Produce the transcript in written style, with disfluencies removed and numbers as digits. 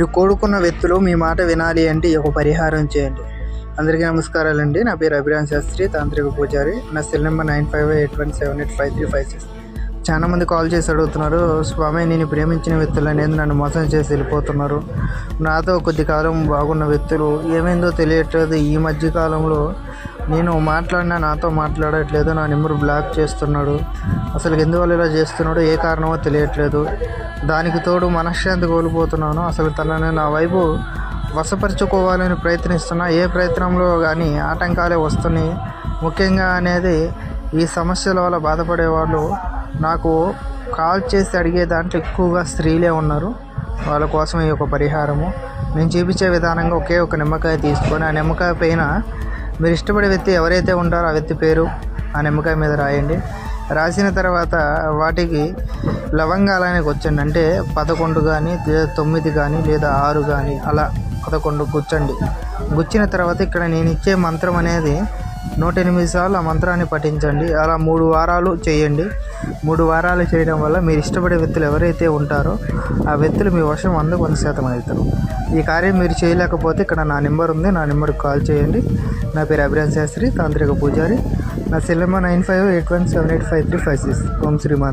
మీరు కోరుకున్న వ్యక్తులు మీ మాట వినాలి అంటే ఈ ఒక పరిహారం చేయండి. అందరికీ నమస్కారాలండి. నా పేరు అభిరామ్ శాస్త్రి, తాంత్రిక పూజారి. నా సెల్ నెంబర్ 9581785356. చాలా మంది కాల్ చేసి అడుగుతున్నారు, స్వామి నేను ప్రేమించిన వ్యక్తులు అనేది నన్ను మోసం చేసి వెళ్ళిపోతున్నారు. నాతో కొద్ది కాలం బాగున్న వ్యక్తులు ఏమైందో తెలియట్లేదు. ఈ మధ్య కాలంలో నేను మాట్లాడినా నాతో మాట్లాడట్లేదు, నా నెంబర్ బ్లాక్ చేస్తున్నాడు. అసలు ఎందువల్ల ఇలా చేస్తున్నాడో ఏ కారణమో తెలియట్లేదు. దానికి తోడు మనశ్శాంతి కోల్పోతున్నాను. అసలు తనని నా వైపు వశపరుచుకోవాలని ప్రయత్నిస్తున్నా, ఏ ప్రయత్నంలో కానీ ఆటంకాలే వస్తున్నాయి. ముఖ్యంగా అనేది ఈ సమస్యల వల్ల బాధపడే వాళ్ళు నాకు కాల్ చేసి అడిగే దాంట్లో ఎక్కువగా స్త్రీలే ఉన్నారు. వాళ్ళ కోసం ఈ యొక్క పరిహారము నేను చూపించే విధానంగా ఒకే ఒక నిమ్మకాయ తీసుకొని ఆ నిమ్మకాయ పైన మీరు ఇష్టపడే వ్యక్తి ఎవరైతే ఉంటారో ఆ వ్యక్తి పేరు ఆ నిమ్మకాయ మీద రాయండి. రాసిన తర్వాత వాటికి లవంగాలని గుచ్చండి. అంటే 11 కానీ లేదా 9 కానీ లేదా 6 కానీ అలా 11 గుచ్చండి. గుచ్చిన తర్వాత ఇక్కడ నేను ఇచ్చే మంత్రం అనేది 108 సార్లు ఆ మంత్రాన్ని పఠించండి. అలా 3 వారాలు చేయండి. 3 వారాలు చేయడం వల్ల మీరు ఇష్టపడే వ్యక్తులు ఎవరైతే ఉంటారో ఆ వ్యక్తులు మీ వశం 100% అవుతారు. ఈ కార్యం మీరు చేయలేకపోతే ఇక్కడ నా నెంబర్ ఉంది, నా నెంబర్కి కాల్ చేయండి. నా పేరు అభిరామ్ శాస్త్రి, తాంత్రిక పూజారి. నా సెల్ నెంబర్ 9581785356. ఓం శ్రీమాన్.